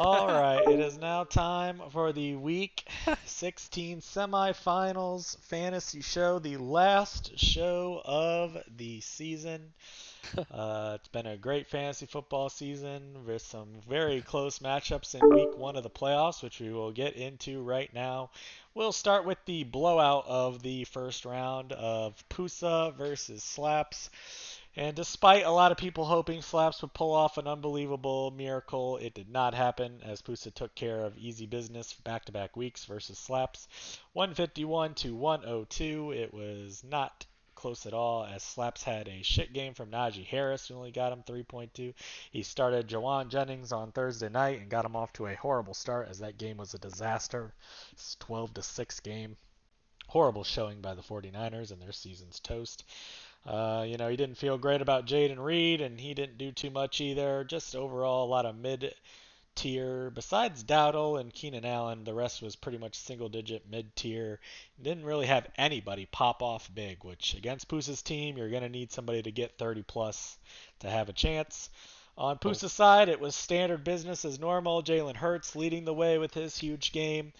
All right, it is now time for the Week 16 semifinals fantasy show, the last show of the season. It's been a great fantasy football season with some very close matchups in Week 1 of the playoffs, which we will get into right now. We'll start with the blowout of the first round of Pusa versus Slaps. And despite a lot of people hoping Slaps would pull off an unbelievable miracle, it did not happen as Pusa took care of easy business back-to-back weeks versus Slaps. 151 to 102. It was not close at all as Slaps had a shit game from Najee Harris, who only got him 3.2. He started Jawan Jennings on Thursday night and got him off to a horrible start as that game was a disaster. It's 12 to 6 game. Horrible showing by the 49ers and their season's toast. He didn't feel great about Jaden Reed, and he didn't do too much either. Just overall, a lot of mid-tier. Besides Dowdle and Keenan Allen, the rest was pretty much single-digit mid-tier. Didn't really have anybody pop off big, which against Pusa's team, you're going to need somebody to get 30 plus to have a chance. On Pusa's side, it was standard business as normal. Jalen Hurts leading the way with his huge game.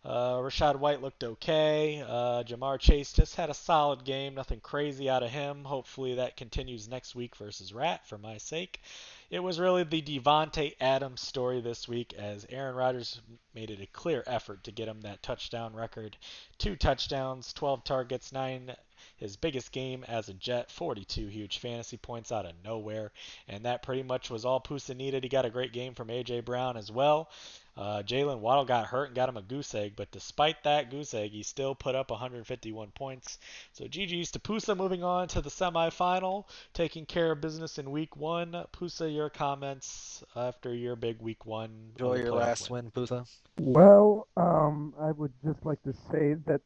Rashad White looked okay. Jamar Chase just had a solid game. Nothing crazy out of him. Hopefully that continues next week versus Rat for my sake. It was really the Devontae Adams story this week as Aaron Rodgers made it a clear effort to get him that touchdown record. 2 touchdowns, 12 targets, 9 his biggest game as a Jet, 42 huge fantasy points out of nowhere. And that pretty much was all Pusa needed. He got a great game from A.J. Brown as well. Jalen Waddle got hurt and got him a goose egg, but despite that goose egg, he still put up 151 points. So GG's to Pusa moving on to the semifinal, taking care of business in week 1. Pusa, your comments after your big week 1 Enjoy of the your playoff last win. win, Pusa. Well, I would just like to say that,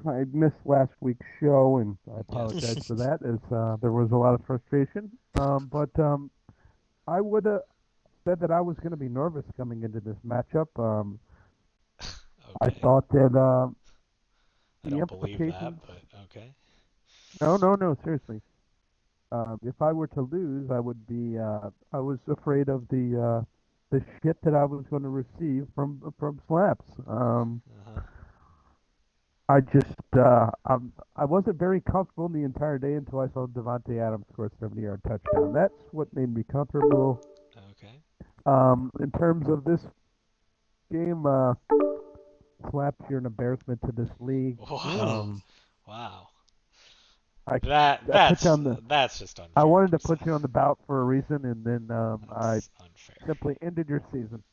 I missed last week's show, and I apologize Yes. for that, as there was a lot of frustration. But I would have said that I was going to be nervous coming into this matchup. I Okay. thought that I the don't believe that, implications. but okay. No, no, no, seriously. If I were to lose, I would be. I was afraid of the shit that I was going to receive from slaps. Uh-huh. I just I wasn't very comfortable the entire day until I saw Devontae Adams score a 70-yard touchdown. That's what made me comfortable. Okay. In terms of this game, slaps, you're an embarrassment to this league. Whoa. Um, Wow. I That I put you that's on the. that's just I unfair, wanted to Pusa. put you on the bout for a reason, and then I That's unfair. simply ended your season.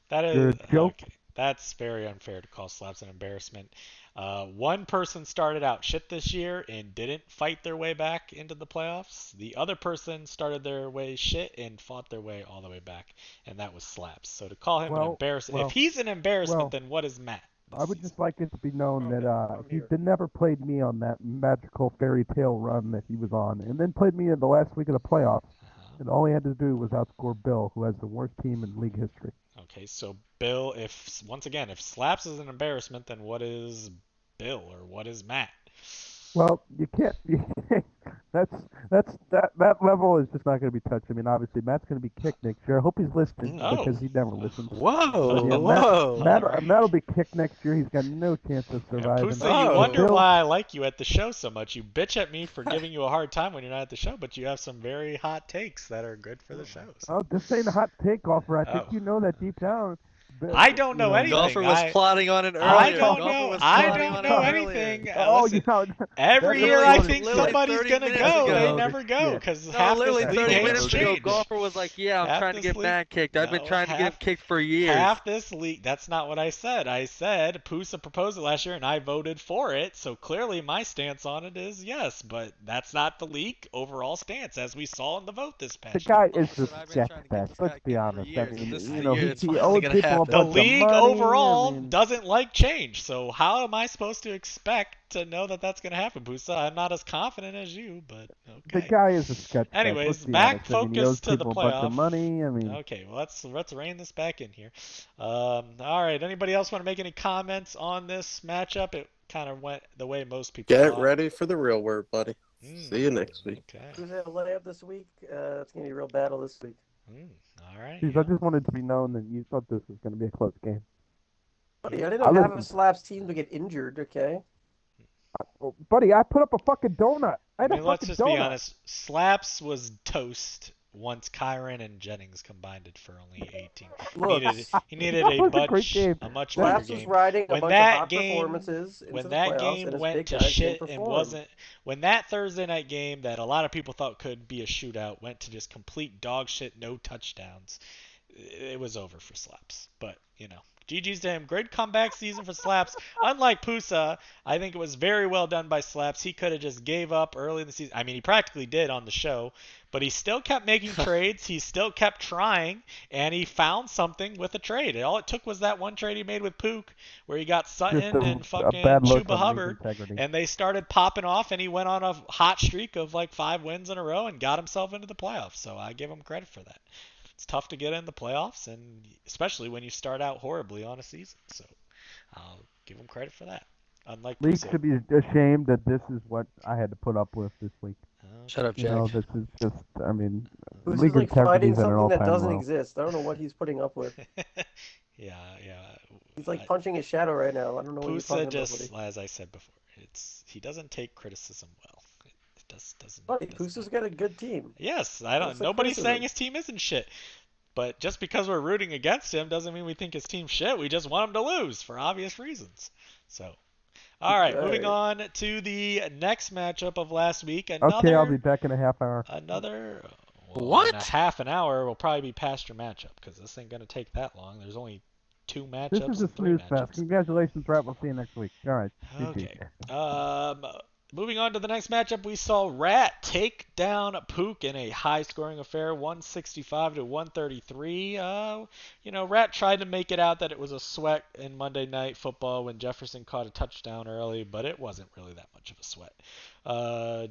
That You're is a joke. okay. That's very unfair to call Slaps an embarrassment. One person started out shit this year and didn't fight their way back into the playoffs. The other person started their way shit and fought their way all the way back, and that was Slaps. So to call him an Well, embarrassment, if well, he's an embarrassment, well. then what is Matt this I would season? just like it to be known that Okay, I'm he here. never played me on that magical fairy tale run that he was on, and then played me in the last week of the playoffs. Uh-huh. And all he had to do was outscore Bill, who has the worst team in league history. Okay, so Bill, if once again, if Slaps is an embarrassment, then what is Bill or what is Matt? Well, you can't. That's that level is just not going to be touched. I mean, obviously Matt's going to be kicked next year. I hope he's listening Oh, because he never listens. But Whoa, yeah, whoa. all right. Matt'll be kicked next year. He's got no chance of And surviving. Pusa, you But wonder Oh. Bill, why I like you at the show so much. You bitch at me for giving you a hard time when you're not at the show, but you have some very hot takes that are good for the show. So, oh, this ain't a hot take offer. I think oh, you know that deep down. I don't know Matt. Golfer anything. was I plotting on it I earlier. don't Golfer know. was I plotting don't on know it earlier. anything. Oh, Listen, yeah. every That's what year you I want to think Literally say. somebody's 30 gonna minutes go. They ago. never go Shit. because No, half this literally That's league 30 what hates minutes those ago, change. Golfer was like, yeah, I'm Half trying to this get league, Matt kicked. I've been no, trying to get him kicked for years. half this league. That's not what I said. I said Pusa proposed it last year, and I voted for it. So clearly, my stance on it is yes, but that's not the league overall stance, as we saw in the vote this The past year. guy is Golfer said, just I've been sketch trying to get fest. this Let's guy be kicked for honest. I years, and mean, this is the year it's he finally owed going to people a happen. The bunch of league money. I overall mean, doesn't like change, so how am I supposed to expect to know that that's going to happen, Pusa? I'm not as confident as you, but the okay. guy is a sketch fest. Let's Anyways, be back honest. I mean, he owes focus to the people a bunch of playoff. money. I mean, Okay, well let's rein this back in here. All right, anybody else want to make any comments on this matchup? It kind of went the way most people Get thought. ready for the real word, buddy. See you next week. Okay. Who's have a layup this week? It's gonna be a real battle this week. All right. Jeez, Yeah. I just wanted to be known that you thought this was going to be a close game. Buddy, I didn't I know half of listened. Slap's teams would get injured, okay? Oh, buddy, I put up a fucking donut. I I had a mean, let's fucking just be donut. honest. Slaps was toast once Kyron and Jennings combined it for only 18. Look, He needed That was a great game. a much bigger Slaps was game. riding a When bunch of that hot game performances into when the that playoffs, game and his went big to guys didn't shit and perform. when that Thursday night game that a lot of people thought could be a shootout went to just complete dog shit, no touchdowns, it was over for Slaps. But, GG's to him. Great comeback season for Slaps. Unlike Pusa, I think it was very well done by Slaps. He could have just gave up early in the season. I mean, he practically did on the show, but he still kept making trades. He still kept trying, and he found something with a trade. All it took was that one trade he made with Pook, where he got Just Sutton and a fucking bad look Chuba on league Hubbard, integrity. and they started popping off, and he went on a hot streak of like 5 wins in a row and got himself into the playoffs. So I give him credit for that. It's tough to get in the playoffs, and especially when you start out horribly on a season. So I'll give him credit for that. Unlike League Pusa. should be ashamed that this is what I had to put up with this week. Shut up, You Jack. know, this is just, I mean, Who's league like fighting integrity's at an something that all-time doesn't low. exist. I don't know what he's putting up with. yeah. He's like punching his shadow right now. I don't know what he's Pusa talking just, about, buddy. as I said before, he doesn't take criticism well. It doesn't. Buddy, doesn't- Pusa's got a good team. Yes, I don't. What's the Nobody's saying criticism? his team isn't shit. But just because we're rooting against him doesn't mean we think his team's shit. We just want him to lose for obvious reasons. So, all right, moving on to the next matchup of last week. Okay, I'll be back in a half hour. What? In a half an hour will probably be past your matchup because this ain't gonna take that long. There's only 2 matchups. This is a and 3 snooze fest. matchups. Congratulations, Rat. We'll see you next week. All right. Okay. GG. Moving on to the next matchup, we saw Rat take down Pook in a high-scoring affair, 165 to 133. Rat tried to make it out that it was a sweat in Monday Night Football when Jefferson caught a touchdown early, but it wasn't really that much of a sweat.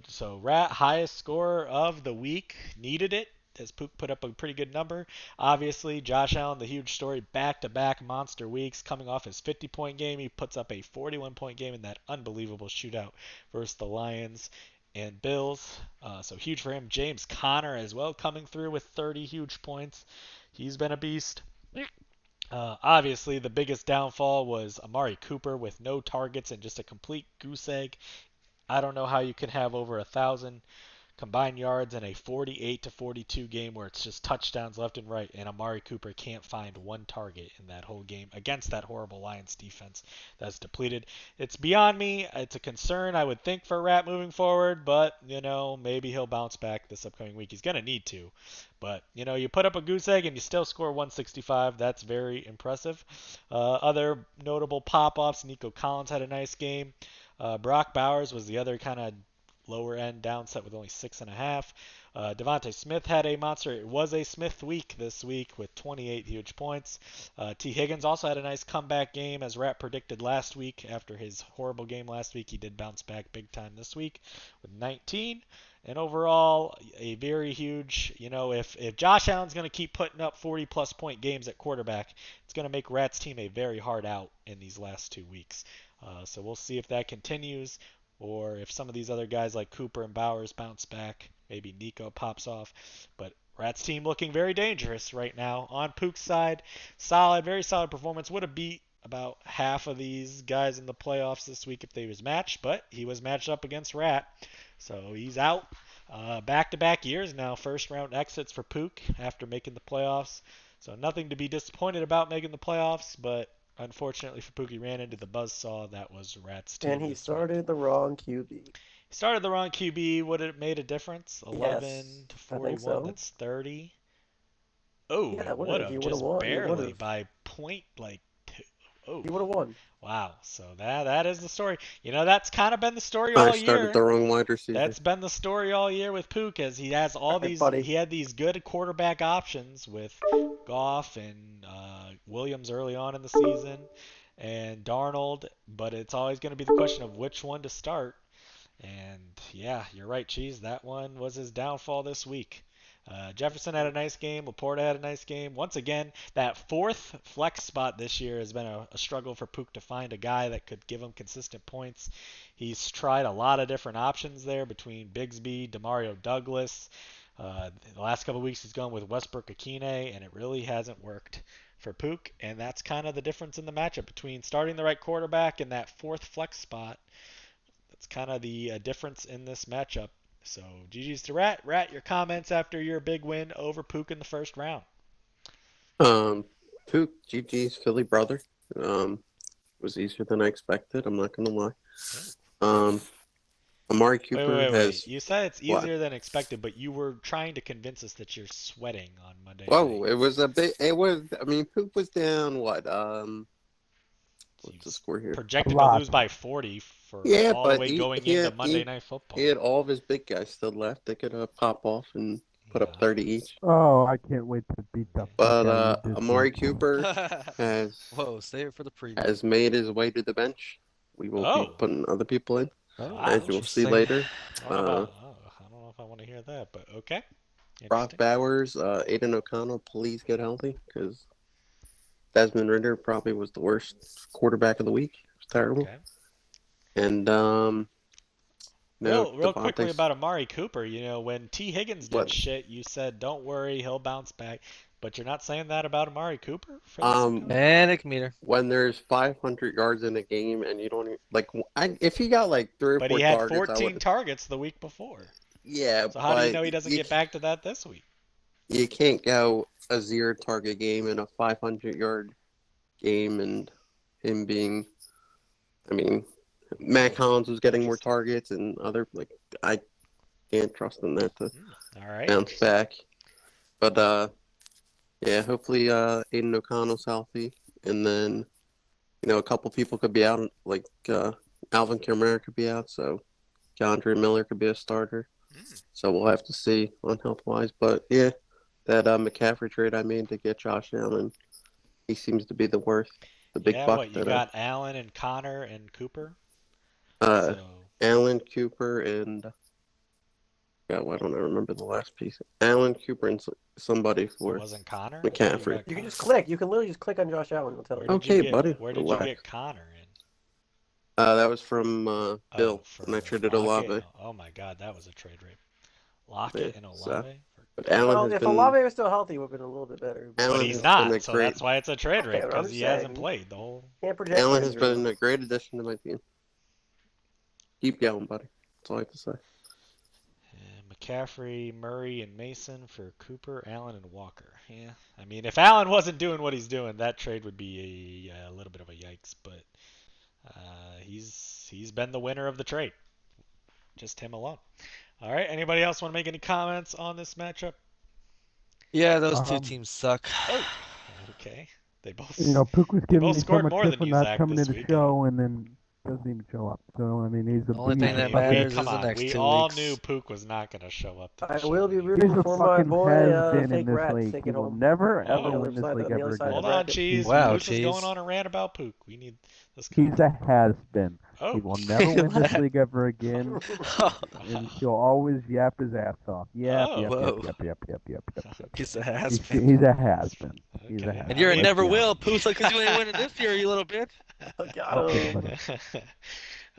So Rat, highest score of the week, needed it, as Pook put up a pretty good number. Obviously, Josh Allen, the huge story, back-to-back monster weeks. Coming off his 50-point game, he puts up a 41-point game in that unbelievable shootout versus the Lions and Bills. So huge for him. James Conner as well coming through with 30 huge points. He's been a beast. Obviously, the biggest downfall was Amari Cooper with no targets and just a complete goose egg. I don't know how you can have over 1,000 combined yards in a 48 to 42 game where it's just touchdowns left and right, and Amari Cooper can't find one target in that whole game against that horrible Lions defense that's depleted. It's beyond me. It's a concern, I would think, for Rat moving forward, but, maybe he'll bounce back this upcoming week. He's going to need to. But, you put up a goose egg and you still score 165. That's very impressive. Other notable pop-offs, Nico Collins had a nice game. Brock Bowers was the other kind of lower end downset with only 6.5. Devontae Smith had a monster. It was a Smith week this week with 28 huge points. T. Higgins also had a nice comeback game, as Rat predicted last week. After his horrible game last week, he did bounce back big time this week with 19. And overall, a very huge, if Josh Allen's going to keep putting up 40-plus point games at quarterback, it's going to make Rat's team a very hard out in these last 2 weeks. So we'll see if that continues, or if some of these other guys like Cooper and Bowers bounce back. Maybe Nico pops off. But Rat's team looking very dangerous right now. On Pook's side, very solid performance. Would have beat about half of these guys in the playoffs this week if they was matched, but he was matched up against Rat. So he's out. Back-to-back years now, first-round exits for Pook after making the playoffs. So nothing to be disappointed about making the playoffs, but unfortunately for Pook, he ran into the buzzsaw that was Rat's team. And he started the wrong QB. He started the wrong QB. Would it have made a difference? 11 to 41. I think so. That's 30. Oh, Yeah, it would have just won. barely by point, like. Oh, He would have won. wow. So that is the story. That's kind of been the story all I started year. the wrong wide receiver. That's been the story all year with Pook, as he has he had these good quarterback options with Goff and Williams early on in the season and Darnold, but it's always going to be the question of which one to start. And yeah, you're right, Cheese. That one was his downfall this week. Jefferson had a nice game. Laporta had a nice game. Once again, that fourth flex spot this year has been a struggle for Pook to find a guy that could give him consistent points. He's tried a lot of different options there between Bigsby, Demario Douglas, The last couple of weeks he's gone with Westbrook Akine, and it really hasn't worked for Pook. And that's kind of the difference in the matchup between starting the right quarterback and that fourth flex spot. That's kind of the difference in this matchup. So GG's to Rat. Rat, your comments after your big win over Pook in the first round. Pook, GG's Philly brother. Was easier than I expected. I'm not gonna lie. Amari Cooper Wait. has. You said it's What? easier than expected, but you were trying to convince us that you're sweating on Monday Whoa, night. it was a bit. It was. I mean, Pook was down. What? What's the score here? Projected A to lot. lose by 40 for Yeah, all the but way he- going he into had- Monday he- Night Football. He had all of his big guys still left. They could pop off and put up Yeah. 30 each. Oh, I can't wait to beat the fuck But out of you. Amari Cooper has Whoa, save it for the preview. has made his way to the bench. We will Oh. be putting other people in, Oh, Wow. as you will see interesting. later. I don't know I don't know if I want to hear that, but okay. Brock Interesting. Bowers, Aiden O'Connell, please get healthy because Desmond Ritter probably was the worst quarterback of the week. It was terrible. Okay. And Real quickly Devontae- about Amari Cooper, when T. Higgins did What? shit, you said, don't worry, he'll bounce back. But you're not saying that about Amari Cooper? For this Um, season? Manic meter. when there's 500 yards in a game and you don't even, if he got like 3 or But 4 he had targets, I 14 would. targets the week before. Yeah, So how do you but know he doesn't get back to that this week? You can't go a 0 target game in a 500-yard game and him being. I mean, Matt Collins was getting more targets and I can't trust him that to All right. bounce back. But yeah, hopefully Aiden O'Connell's healthy, and then a couple people could be out, like Alvin Kamara could be out, so Keandre Miller could be a starter. So we'll have to see on health wise, but yeah, that McCaffrey trade I made to get Josh Allen, he seems to be the worst, the big Yeah, buck what, you that got Allen and Connor and Cooper? uh, So, Allen Cooper and God, why don't I remember the last piece? Allen Cooper and somebody it for wasn't Connor? McCaffrey. I thought got You can Connor. just click. You can literally just click on Josh Allen. It'll tell Where you. did you Okay, get- buddy, Where did you relax. get Connor in? That was from Bill for when I traded Lockett? Olave. Oh my God, that was a trade rape. Lockett Yeah, and so- Olave? But Allen Well, has if been Olave was still healthy, it would have been a little bit better. But Allen he's has not, been a so great that's why it's a trade Okay, rape, but I'm because he saying- hasn't played the whole... Can't project. Allen has injury. been a great addition to my team. Keep going, buddy. That's all I have to say. McCaffrey, Murray, and Mason for Cooper, Allen, and Walker. Yeah, I mean, if Allen wasn't doing what he's doing, that trade would be a little bit of a yikes. But he's been the winner of the trade, just him alone. All right, anybody else want to make any comments on this matchup? Yeah, those two Um, teams suck. Okay, they both. Pook was giving both me so scored much more shit than for you, not Zach, coming this to the week. show, and then doesn't even show up. So I mean, he's a The only he's thing a that fucking- matters come is the on, next we 2 all weeks. knew Pook was not going to show up. To the I show. will be He's rooting a for my fucking boy, has-been in Fake this Rat, league. take He it will home. never On the ever other win this side- league on the ever other side of again. Hold the on, bracket. Cheese. Wow, Moose is going Cheese. on a rant about Pook. We need this. He's a has-been. Oh. He will never win this league ever again, and he'll always yap his ass off. Yap, Oh. yap, Whoa. yap, yap, yap, yap, yap, yap. He's a He's, has-been. he's a has-been. He's a Okay. has. And you're a Let's never be will, honest. Poos, because you ain't winning this year, you little bitch. Got Okay, him. buddy.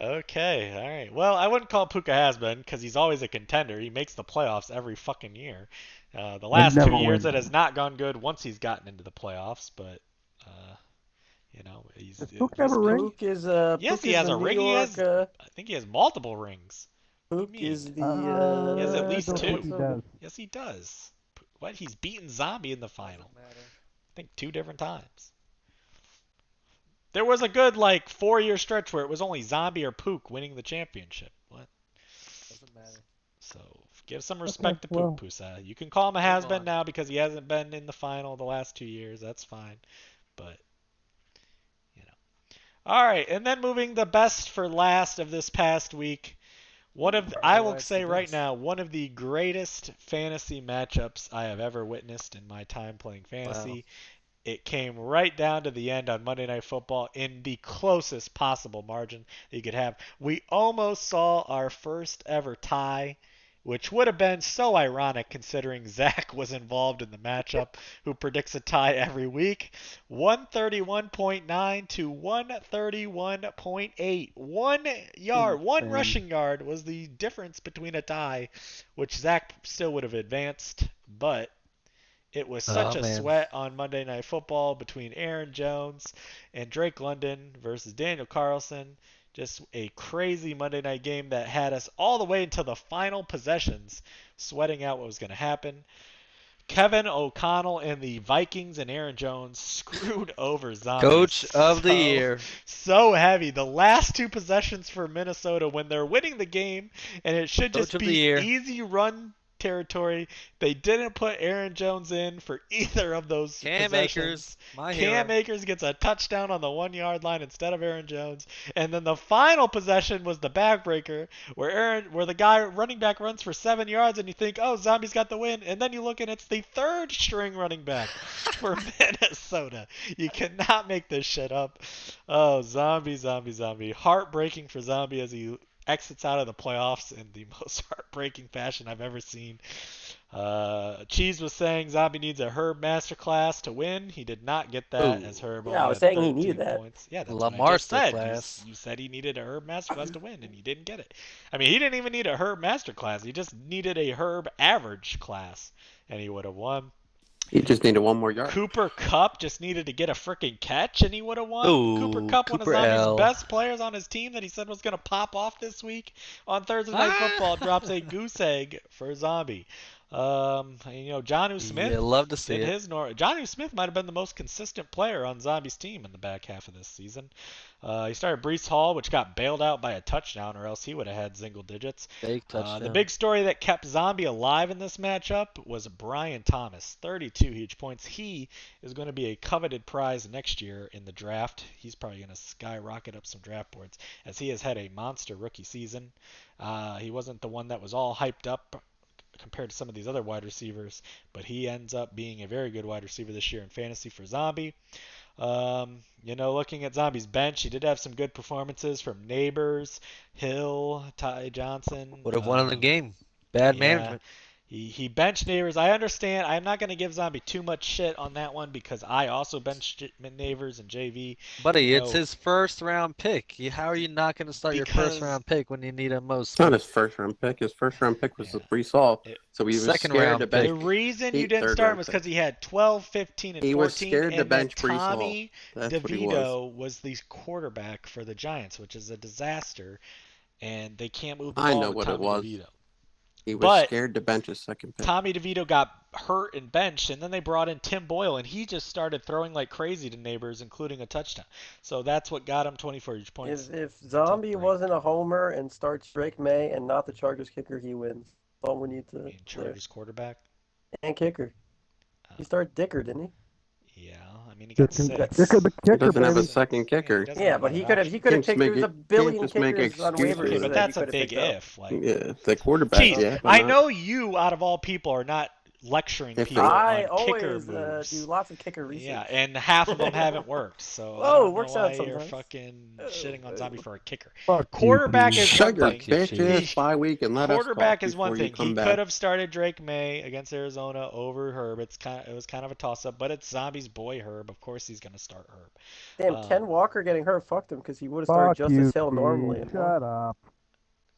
Okay, all right. Well, I wouldn't call Puka has-been because he's always a contender. He makes the playoffs every fucking year. The last never 2 years wins. it has not gone good once he's gotten into the playoffs, but he's Does Pook have a ring? Pook is Yes, Pook he is has the a New ring. He York, has- I think he has multiple rings. Pook mean? is the He has at least I don't two. think he does. Yes, he does. What? He's beaten Zombie in the final. I think 2 different times. There was a good 4-year stretch where it was only Zombie or Pook winning the championship. What? Doesn't matter. So give some respect to well. Pook, Pusa. You can call him a Move has-been on. now because he hasn't been in the final the last 2 years. That's fine. But, All right, and then moving the best for last of this past week. I will Relax say the right best. now, one of the greatest fantasy matchups I have ever witnessed in my time playing fantasy. It came right down to the end on Monday Night Football in the closest possible margin that you could have. We almost saw our first ever tie which would have been so ironic considering Zach was involved in the matchup, who predicts a tie every week. 131.9 to 131.8. 1 yard, one Insane. rushing yard was the difference between a tie, which Zach still would have advanced, but it was such a man. sweat on Monday Night Football between Aaron Jones and Drake London versus Daniel Carlson. Just a crazy Monday night game that had us all the way until the final possessions sweating out what was going to happen. Kevin O'Connell and the Vikings and Aaron Jones screwed over Zombies. Coach of the year. So heavy. The last two possessions for Minnesota when they're winning the game and it should just Coach of the be year. easy run territory. They didn't put Aaron Jones in for either of those Cam possessions. Akers, my Cam hero. Akers gets a touchdown on the 1 yard line instead of Aaron Jones. And then the final possession was the backbreaker where the guy running back runs for 7 yards and you think, oh, Zombies got the win. And then you look and it's the third string running back for Minnesota. You cannot make this shit up. Oh, Zombie. Heartbreaking for Zombie as he exits out of the playoffs in the most heartbreaking fashion I've ever seen. Cheese was saying Zombie needs a Herb masterclass to win. He did not get that Ooh. as Herb. Yeah, I only was had saying he 13 needed that. points. Yeah, that's La what I just said. Masterclass. You said he needed a Herb masterclass to win, and he didn't get it. I mean, he didn't even need a Herb masterclass. He just needed a Herb average class, and he would have won. He just needed one more yard. Cooper Kupp just needed to get a freaking catch and he would have won. Ooh, Cooper Kupp, one of Cooper Zombie's L. best players on his team that he said was going to pop off this week on Thursday Night Football, drops a goose egg for Zombie. Jonnu Smith Yeah, love to see did it. his Jonnu Smith might have been the most consistent player on Zombie's team in the back half of this season. He started Breece Hall, which got bailed out by a touchdown, or else he would have had single digits. Fake touchdown. The big story that kept Zombie alive in this matchup was Brian Thomas, 32 huge points. He is going to be a coveted prize next year in the draft. He's probably going to skyrocket up some draft boards as he has had a monster rookie season. He wasn't the one that was all hyped up compared to some of these other wide receivers, but he ends up being a very good wide receiver this year in fantasy for Zombie. Looking at Zombie's bench, he did have some good performances from Neighbors, Hill, Ty Johnson. Would have won the game. Bad yeah. management. He benched Neighbors. I understand. I'm not going to give Zombie too much shit on that one because I also benched Neighbors and JV. Buddy, it's his first round pick. How are you not going to start your Because- first round pick when you need him most? It's not his first round pick. His first round pick was Yeah. Breece Hall. It- So he was Second scared round to pick. The bench. reason you He didn't third start him round was pick. because he had 12, 15, and He 14, was scared to and then bench Breece Hall. Tommy That's what he was. DeVito was the quarterback for the Giants, which is a disaster, and they can't move the I ball know with what it Tommy was. DeVito. He was But- scared to bench his second pick. Tommy DeVito got hurt and benched, and then they brought in Tim Boyle, and he just started throwing like crazy to Neighbors, including a touchdown. So that's what got him 24 huge points. If Zombie Right. wasn't a homer and starts Drake May and not the Chargers kicker, he wins. That's all we need to. I mean, Chargers quarterback. And kicker. He started Dicker, didn't he? Yeah, I mean he got Dicker, six. Dicker the He kicker, doesn't have a baby. second kicker. he doesn't Yeah, have but he an could have. option. He could have Can't picked. just There's a make billion just make kickers on excuses. waivers. Okay, That but that that's he a could have big picked up. if. Like, Yeah, the quarterback. Jeez, Yeah, why I not? know you, out of all people, are not lecturing If people I on kicker always moves. do lots of kicker research. Yeah, and half of them haven't worked. So I Oh, don't it know works why out you're sometimes. fucking shitting on Zombie for a kicker. Fuck you, Quarterback Pete. is Shut one your thing. bitch ass He- bye week and let us Quarterback talk is one before you thing. He come back. could have started Drake May against Arizona over Herb. It was kind of a toss up, but it's Zombie's boy Herb. Of course he's gonna start Herb. Damn, Ken Walker getting hurt fucked him because he would have started Fuck you, Justice Hill normally. Pete. and won. Shut up.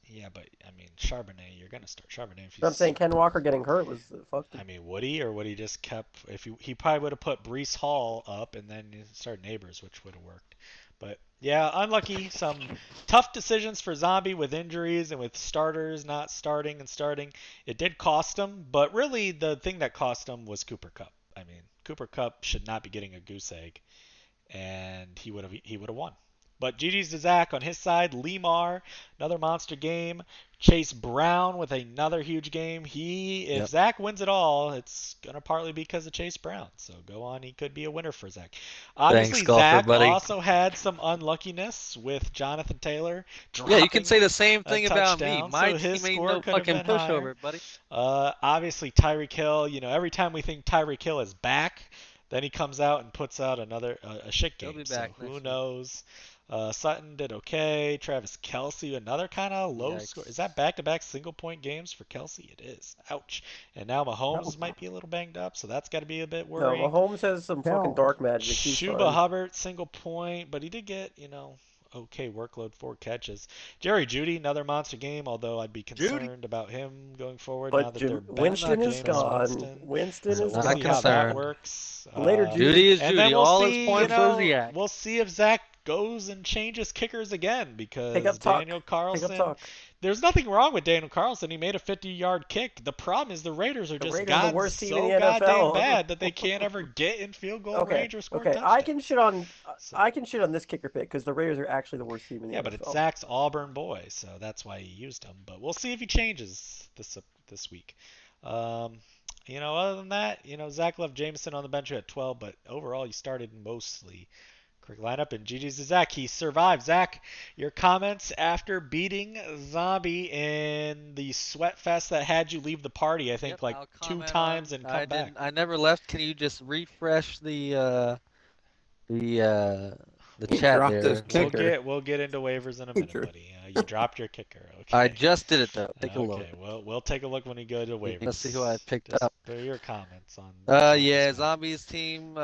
Yeah, but I mean Charbonnet, you're gonna start Charbonnet if But I'm he's. saying Ken Walker getting hurt was fucked him. I mean, would he, or would he just kept? If he probably would have put Breece Hall up and then start Neighbors, which would have worked. But yeah, unlucky. Some tough decisions for Zombie with injuries and with starters not starting and starting. It did cost him, but really the thing that cost him was Cooper Kupp. I mean, Cooper Kupp should not be getting a goose egg, and he would have won. But GG's to Zach on his side. Lemar, another monster game. Chase Brown with another huge game. If Yep. Zach wins it all, it's going to partly be because of Chase Brown. So go on. He could be a winner for Zach. Obviously, golfer Zach buddy. also had some unluckiness with Jonathan Taylor. Yeah, you can dropping say the same thing a about me. touchdown, My so his team ain't score no could have fucking been higher. pushover, buddy. Obviously, Tyreek Hill, every time we think Tyreek Hill is back, Then he comes out and puts out another a shit He'll game. be So back who next week. knows? Sutton did okay. Travis Kelsey, another kind of low Yikes. score. Is that back-to-back single-point games for Kelsey? It is. Ouch. And now Mahomes Ouch. might be a little banged up, so that's got to be a bit No, worrying. Mahomes has some fucking Hell. dark magic. He's Chuba fine. Hubbard, single point, but he did get, okay workload, 4 catches. Jerry Judy, another monster game, although I'd be concerned about him going forward now But that they're Winston benching is Jameis gone. Winston. Winston So is we'll Not see how that concerned. works. Later, Judy. Judy is And Judy. then we'll All see, his points for Ziak. we'll see if Zach goes and changes kickers again because Pick up Tuck. Daniel Pick up Carlson. Tuck. There's nothing wrong with Daniel Carlson. He made a 50-yard kick. The problem is the Raiders are The just Raiders are the gotten worst team so in the goddamn NFL. bad that they can't ever get in field goal range or score Okay. touchdowns. I can shit on So- I can shit on this kicker pick because the Raiders are actually the worst team in the Yeah, NFL. but it's Zach's Auburn boy, so that's why he used him. But we'll see if he changes this week. Other than that, Zach left Jameson on the bench at 12, but overall he started mostly. Quick lineup, and GG's to Zach. He survived. Zach, your comments after beating Zombie in the sweat fest that had you leave the party, I think, Yep, like I'll 2 comment times on- and come back. I never left. Can you just refresh the He chat dropped there? his kicker. We'll get into waivers in a minute, Kicker. buddy. You dropped your kicker. Okay. I just did it though. Take a look. Okay, we'll take a look when we go to waivers. Let's see who I picked Just up. put your comments on. Yeah, Zombies. Zombies team.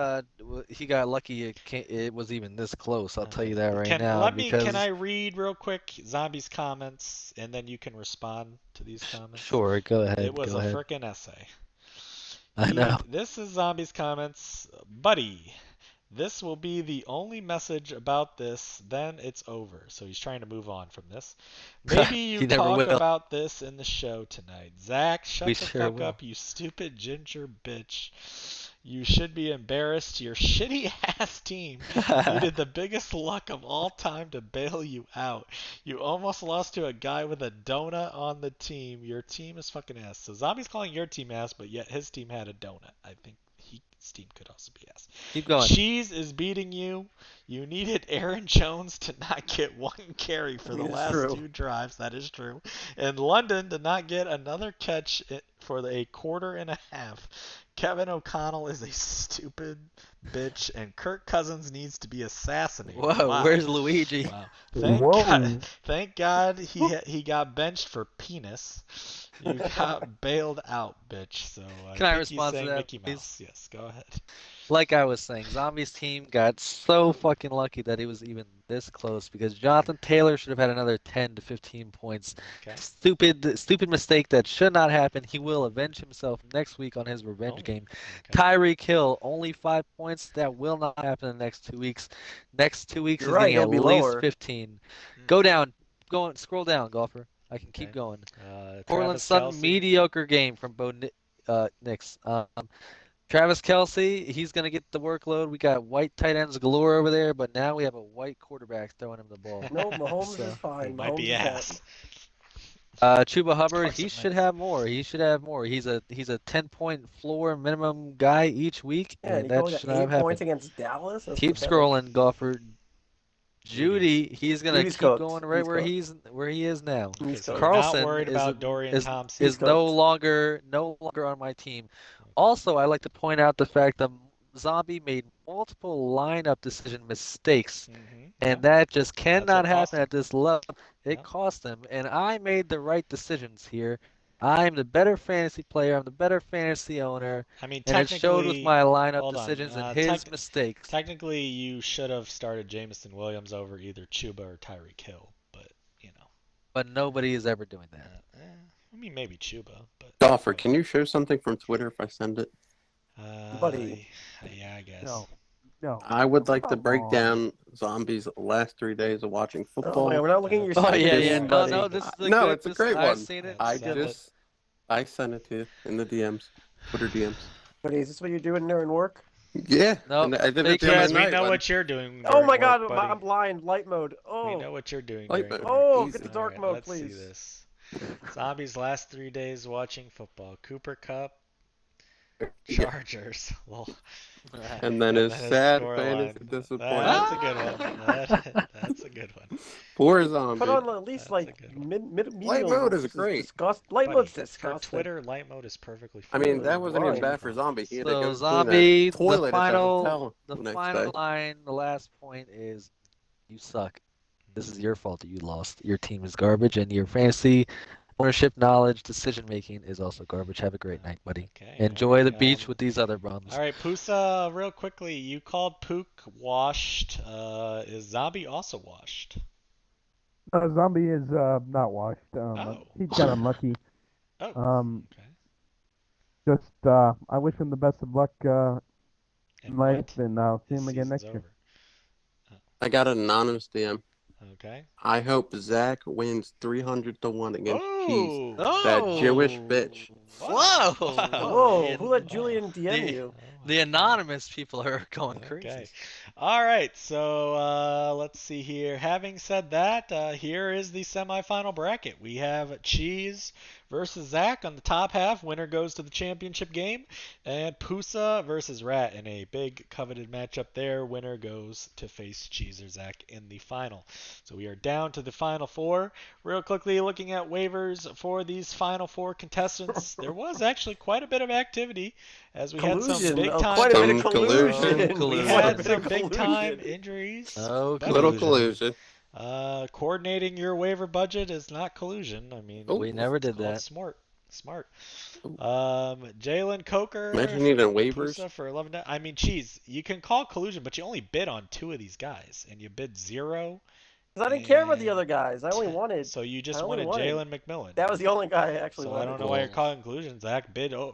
He got lucky. It was even this close. I'll tell you that right Can now. Can I read real quick Zombies comments and then you can respond to these comments? Sure, go ahead. It was go a ahead. frickin' essay. I know. This is Zombies comments, buddy. This will be the only message about this, then it's over. So he's trying to move on from this. Maybe He you never talk will. about this in the show tonight. Zach, shut We the sure fuck will. up, you stupid ginger bitch. You should be embarrassed. Your shitty ass team needed the biggest luck of all time to bail you out. You almost lost to a guy with a donut on the team. Your team is fucking ass. So Zombie's calling your team ass, but yet his team had a donut. I think his team could also be ass. Keep going. Cheese is beating you. You needed Aaron Jones to not get one carry for the It's last true. 2 drives. That is true. And London did not get another catch for a quarter and a half. Kevin O'Connell is a stupid bitch, and Kirk Cousins needs to be assassinated. Whoa, Wow. where's Luigi? Wow. Whoa. Thank God he got benched for penis. You got bailed out, bitch. So Can I think respond to he's saying that, Mickey please? Mouse. Yes, go ahead. Like I was saying, Zombies team got so fucking lucky that it was even this close because Jonathan Taylor should have had another 10 to 15 points. Okay. Stupid mistake that should not happen. He will avenge himself next week on his revenge Oh, game. Okay. Tyreek Hill, only 5 points. That will not happen in the next 2 weeks. Next 2 weeks You're is right, getting he'll at be least lower. 15. Hmm. Go down. Scroll down, golfer. I can keep Okay. going. Portland Travis Sun, Kelce. mediocre game from Bo Nix. Travis Kelsey, he's going to get the workload. We got white tight ends galore over there, but now we have a white quarterback throwing him the ball. No, Mahomes So, is fine. He might be Mahomes is ass. Chuba Hubbard, Carson he Wentz. should have more. He should have more. He's a 10-point floor minimum guy each week, Yeah, and he that only got should 8 not have points happened. against Dallas. That's Keep pathetic. scrolling, golfer. Judy, he's gonna Judy's keep cooked. going right He's where cooked. he is now. Okay, He's so cooked. you're Carlson not worried is about Dorian Thompson. is no cooked. longer on my team. Also, I like to point out the fact that Zombie made multiple lineup decision mistakes, Mhm. and that just what cannot cost happen him. at this level. It Yeah. cost them, and I made the right decisions here. I'm the better fantasy player. I'm the better fantasy owner, I mean, and it showed with technically, my lineup hold on. decisions and his mistakes. Technically, you should have started Jamison Williams over either Chuba or Tyreek Hill, but But nobody is ever doing that. I mean maybe Chuba, but Golfer, can you show something from Twitter if I send it? Buddy. Yeah, I guess. No. I would like to Come break on. down Zombies' last 3 days of watching Oh, football. yeah, we're not looking at your Oh statistics, yeah, This- yeah. No, buddy. no, this is the No, good. it's a this- great I've one. seen it. I Send it. just I sent it to you in the DMs, Twitter DMs. Buddy, is this what you're doing during work? Yeah, Nope. and I did Fake it the other Because we night. know when- what you're doing. Oh during my God, work, buddy. I'm blind. Light mode. We Oh, know what you're doing. Light during mode. work. Oh, Easy. get the dark Alright, mode, let's see please. this. Zombies' last 3 days watching football. Cooper Cup. Chargers. Well, And then and his then a sad scoreline. fantasy disappointment. That's a good one. That's a good one. Poor Put zombie. on at least That's a like good one. medium. Light mode is This great. disgust. Light Buddy, mode's for disgusting. Twitter, light mode is perfectly I fine. mean, that wasn't even Why? bad for zombie. He had to So go clean zombie, a toilet at the hotel the the next final day. line, the last point is, you suck. This is your fault that you lost. Your team is garbage, and your fantasy ownership, knowledge, decision making is also garbage. Have a great night, buddy. Okay. Enjoy the beach with these other bums. All right, Pusa, real quickly, you called Pook washed. Is Zombie also washed? Zombie is not washed. Oh. He got unlucky. Oh. Okay. Okay. Just I wish him the best of luck in And life, what? and I'll see His him again season's next year. over. I got an anonymous DM. Okay. I hope Zach wins 300-1 against Cheese. Oh. That Jewish bitch. Whoa! Whoa! Who let Julian DM you? The anonymous people are going crazy. Okay. All right. So let's see here. Having said that, here is the semifinal bracket. We have Cheese versus Zach on the top half. Winner goes to the championship game. And Pusa versus Rat in a big coveted matchup there. Winner goes to face Cheese or Zach in the final. So we are down to the final four. Real quickly looking at waivers for these final four contestants. There was actually quite a bit of activity as we had some Collusion. big time. Quite a bit of Some collusion. collusion. We Collusion. had some big time injuries. Oh, But, Little collusion. collusion. coordinating your waiver budget is not collusion. I mean, Oh. We never did it's called that. Smart. Jalen Coker. Imagine needing waivers. Pusa for 11. I mean, Cheese. You can call collusion, but you only bid on 2 of these guys, and you bid 0. Because I didn't care about the other guys. I only wanted. So you just I only wanted wanted- Jalen McMillan. That was the only guy I actually So wanted. I don't know why you're calling collusion. Zach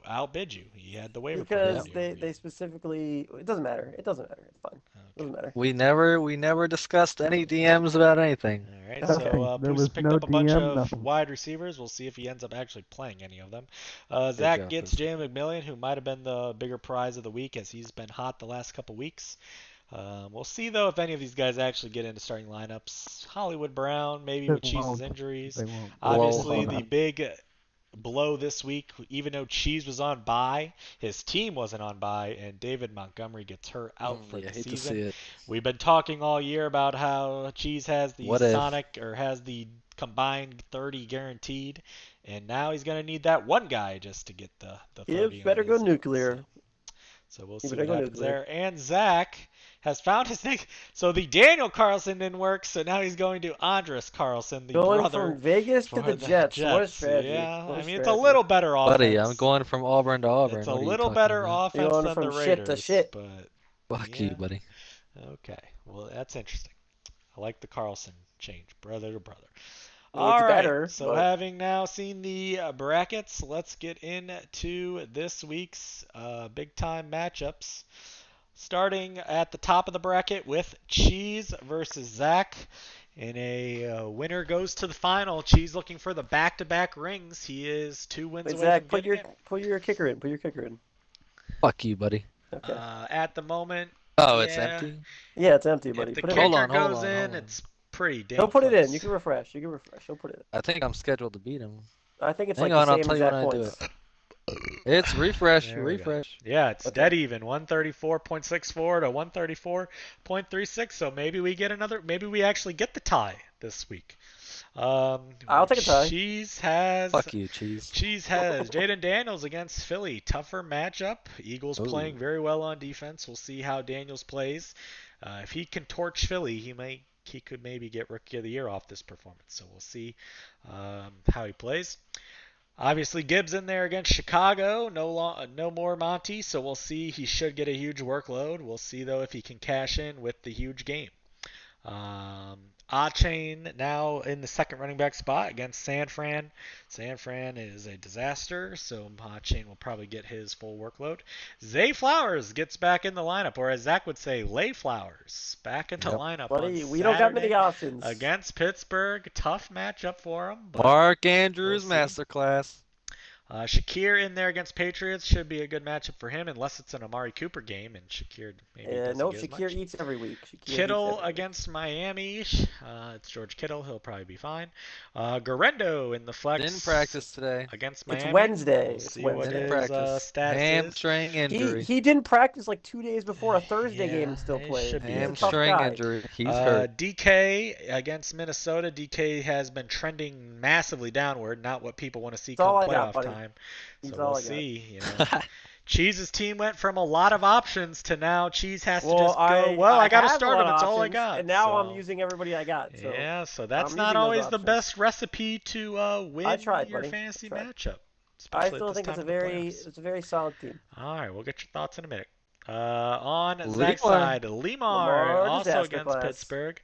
outbid you. He had the waiver. Because priority. they specifically. It doesn't matter. It doesn't matter. It's fine. It doesn't matter. We never discussed any DMs about anything. All right, Okay, so there Poos was picked no up a bunch DM, of nothing. wide receivers. We'll see if he ends up actually playing any of them. Zach job, gets Poos. Jalen McMillan, who might have been the bigger prize of the week as he's been hot the last couple weeks. We'll see, though, if any of these guys actually get into starting lineups. Hollywood Brown, maybe They with Cheese's won't. injuries. They won't. Obviously, Blow. the big blow this week, even though Cheese was on bye, his team wasn't on bye, and David Montgomery gets hurt out for Yeah, the hate to season. see it. We've been talking all year about how Cheese has the What if? Sonic or has the combined 30 guaranteed, and now he's going to need that one guy just to get the 30. You better on go his own. nuclear. So we'll You see better what go happens nuclear. there. And Zach has found his next. So the Daniel Carlson didn't work, so now he's going to Andres Carlson, the Going brother. from Vegas to for the Jets. What a Jets. strategy. Yeah, What a I mean, it's a strategy. little better offense. Buddy, I'm going from Auburn to Auburn. It's a What are you little talking better about? offense Going than from the shit Raiders, to shit. but Fuck yeah. you, buddy. Okay, well that's interesting. I like the Carlson change, brother to brother. It's All right, better, so but- having now seen the brackets, let's get into this week's big time matchups. Starting at the top of the bracket with Cheese versus Zach. And a winner goes to the final. Cheese looking for the back-to-back rings. He is 2 wins Wait, away Zach, from put getting your kicker in. Put your kicker in. Fuck you, buddy. Okay. At the moment, Oh, it's yeah. empty? Yeah, it's empty, buddy. if the Put it kicker Hold in. on, hold goes on, in, hold on. it's pretty damn He'll put it close. in. You can refresh. He'll put it in. I think I'm scheduled to beat him. I think it's Hang like on, the I'll same tell you when exact I do points. it. It's refresh, There we go. refresh. Yeah, it's Okay. dead even. 134.64 to 134.36. So maybe we get another. Maybe we actually get the tie this week. I'll take a tie. Cheese has. Fuck you, cheese. Cheese has Jaden Daniels against Philly. Tougher matchup. Eagles Ooh. playing very well on defense. We'll see how Daniels plays. If he can torch Philly, he could maybe get Rookie of the Year off this performance. So we'll see how he plays. Obviously, Gibbs in there against Chicago. No more Monty, so we'll see. He should get a huge workload. We'll see, though, if he can cash in with the huge game. Achane now in the second running back spot against San Fran. San Fran is a disaster, so Achane will probably get his full workload. Zay Flowers gets back in the lineup, or as Zach would say, Lay Flowers back in the Yep. lineup. Buddy, on we don't got many Saturday options. against Pittsburgh. Tough matchup for him. But Mark Andrews we'll see. masterclass. Shakir in there against Patriots should be a good matchup for him, unless it's an Amari Cooper game, and Shakir maybe doesn't No, get as Shakir much. eats every week. Kittle against Miami. It's George Kittle. He'll probably be fine. Guerrero in the flex. Didn't practice today. Against Miami. It's Wednesday. We'll It's see Wednesday. what Didn't his practice. status is. Hamstring injury. He didn't practice like 2 days before a Thursday game and still he played. should be He's a okay. tough Hamstring guy. injury. He's hurt. DK against Minnesota. DK has been trending massively downward. Not what people want to see That's all come I got, playoff buddy. time. He's So all we'll I got. see. You know, Cheese's team went from a lot of options to now Cheese has to Well, just go. I got to have a start lot him. of It's all I options, got. And now so. I'm using everybody I got. So Yeah, so that's I'm not using those always the options. best recipe to win I tried, your buddy. fantasy I tried. matchup. I especially still at this think it's time a of the playoffs. it's a very solid team. All right, we'll get your thoughts in a minute. On Lemar. Zach's side, Lemar also disaster against class. Pittsburgh.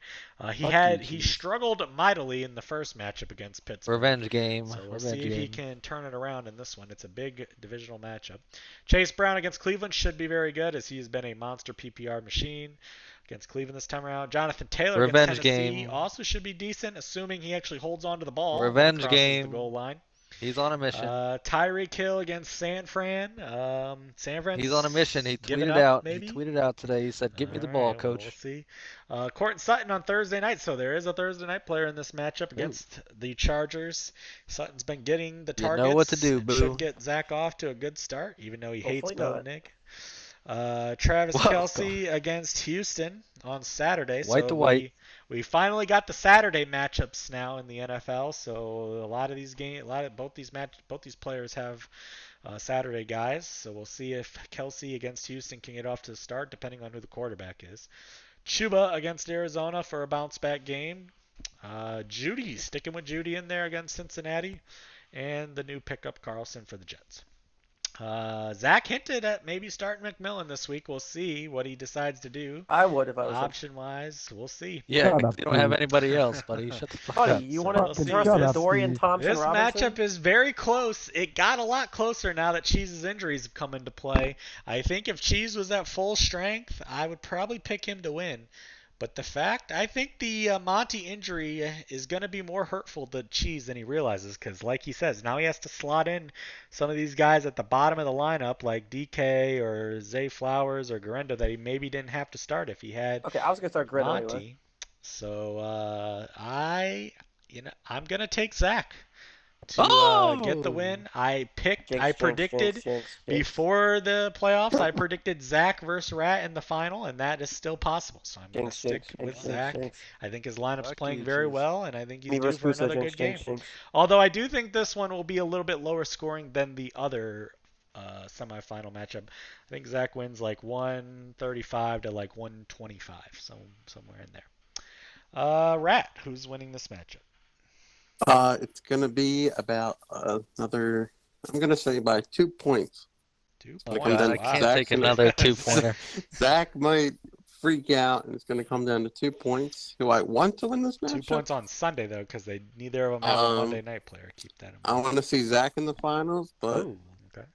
He Fuck had you, he Chiefs. struggled mightily in the first matchup against Pittsburgh. Revenge game. So we'll Revenge see if he game. can turn it around in this one. It's a big divisional matchup. Chase Brown against Cleveland should be very good, as he has been a monster PPR machine against Cleveland this time around. Jonathan Taylor Revenge against Tennessee game. also should be decent, assuming he actually holds on to the ball. Revenge and crosses game. the goal line. He's on a mission. Tyreek Hill against San Fran. San Fran. He's on a mission. He giving tweeted up, out. Maybe? He tweeted out today. He said, "Give me the ball, Alright, well, coach." we'll see. Courtland Sutton on Thursday night, so there is a Thursday night player in this matchup against the Chargers. Sutton's been getting the You know targets. what to do, and boo. Should get Zach off to a good start, even though he hates Hopefully Bo not. Nick. Travis Whoa. Kelsey against Houston on Saturday. White so to white. We finally got the Saturday matchups now in the NFL. So a lot of these both these players have Saturday guys. So we'll see if Kelsey against Houston can get off to the start, depending on who the quarterback is. Chuba against Arizona for a bounce back game. Judy, sticking with Judy in there against Cincinnati, and the new pickup Carlson for the Jets. Zach hinted at maybe starting McMillan this week. We'll see what he decides to do. I would if I was him. Option wise, we'll see. Yeah, Shut 'cause up, you don't have dude. anybody else, buddy. Shut the fuck Buddy, up. you So want we'll to see. trust Shut up, Dorian Steve. Thompson This Robinson? matchup is very close. It got a lot closer now that Cheese's injuries have come into play. I think if Cheese was at full strength, I would probably pick him to win. But I think the Monty injury is going to be more hurtful to Cheese than he realizes, because like he says, now he has to slot in some of these guys at the bottom of the lineup, like DK or Zay Flowers or Guerrero, that he maybe didn't have to start if he had Okay, I was gonna start Grid Monty. anyway. So I'm gonna take Zach to get the win. I predicted Jinx. before the playoffs. I predicted Zach versus Rat in the final, and that is still possible. So I'm gonna stick with Zach. I think his lineup's Fuck playing you, very Chiefs. well, and I think he's Me due versus for Pusa, another good game. Jinx. Although I do think this one will be a little bit lower scoring than the other semifinal matchup. I think Zach wins like 135 to like 125, so somewhere in there. Rat, who's winning this matchup? It's gonna be about another. I'm gonna say by 2 points. 2 Oh, points. God, I Wow. can't Zach take wins. another 2-pointer. Zach might freak out, and it's gonna come down to 2 points. Do I want to win this matchup? 2 points on Sunday though, because neither of them have a Monday night player. Keep that in I mind. want to see Zach in the finals, but Oh, okay.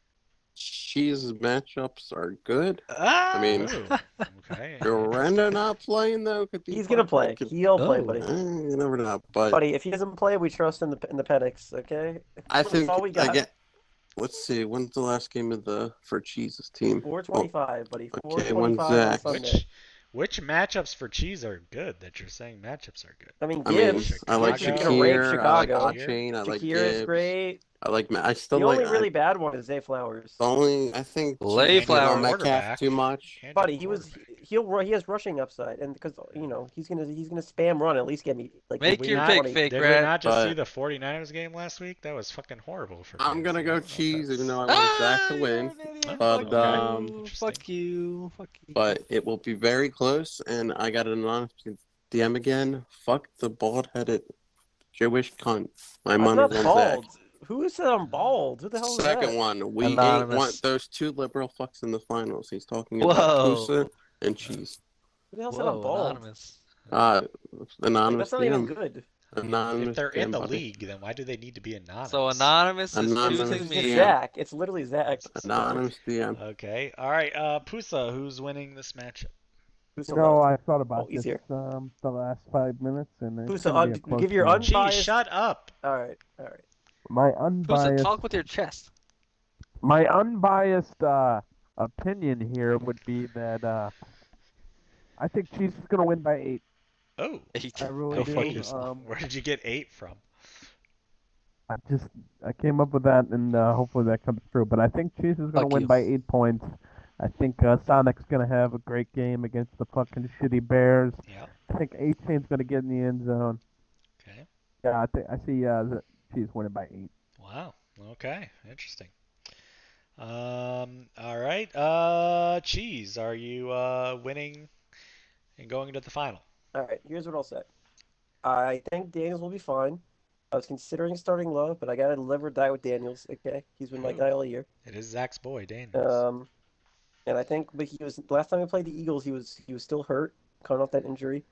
Cheese's matchups are good. I mean- okay. Guerrero not playing though. Could be He's gonna play. heartbreaking. He'll play, Oh. buddy. You never know, but Buddy, if he doesn't play, we trust in the Penix. Okay. I That's think all we got. Let's see. When's the last game for Cheese's team? 425, buddy. Okay, when's 425 on Zach? Sunday. Which matchups for Cheese are good that you're saying matchups are good? I mean, I mean, Gibbs. I like Chicago. You're gonna rape Shakir. I like Chicago. Chain. I like Shakir is Gibbs. great. I like. I still The like. only really bad one is Zay Flowers. I think Lay Cheese Flower on Metcalf quarterback. too much. And Buddy, your quarterback. he has rushing upside, and because he's gonna spam run, at least get me like Make we your not- pick, 20. fake Did we rat. not just but- see the 49ers game last week? That was fucking horrible for I'm gonna go fantasy. Cheese, even though I Ah, want Zach to win. you're an idiot. But, Fuck um, you. Fuck you. Fuck you. But it will be very close, and I got an anonymous DM again. Fuck the bald-headed Jewish cunt. My I'm money's not on bald. Zach. Who said I'm bald? Who the hell is Second that? one, we ain't Anonymous. want those two liberal fucks in the finals. He's talking about Whoa. Pusa and Cheese. Who the hell said I'm Whoa, bald? anonymous. Anonymous That's not even DM. good. Anonymous If they're in DM, the buddy. league, then why do they need to be anonymous? So anonymous is Anonymous choosing It's me. DM. Zach. It's literally Zach. Anonymous DM. Okay. All right. Pusa, who's winning this matchup? Who's No, I thought about Oh, this easier. the last 5 minutes, and it's Pusa, gonna be a close give your game. Gee, Unbiased- shut up. All right. My Pusa, unbiased. talk with your chest. My unbiased opinion here would be that I think Chiefs is going to win by 8. Oh, Eight. I really Go do. fuck yourself. where did you get 8 from? I came up with that, and hopefully that comes true. But I think Chiefs is going to Fuck win you. by 8 points. I think Sonic's going to have a great game against the fucking shitty Bears. Yeah. I think A-Chain's going to get in the end zone. Okay. Yeah, I see the Chiefs winning by 8. Wow. Okay. Interesting. All right. Cheese, are you winning and going into the final? All right, here's what I'll say. I think Daniels will be fine. I was considering starting Love, but I gotta live or die with Daniels. Okay, he's been my Ooh. guy all year. It is Zach's boy, Daniels. And I think, but he was last time we played the Eagles, he was still hurt, coming off that injury.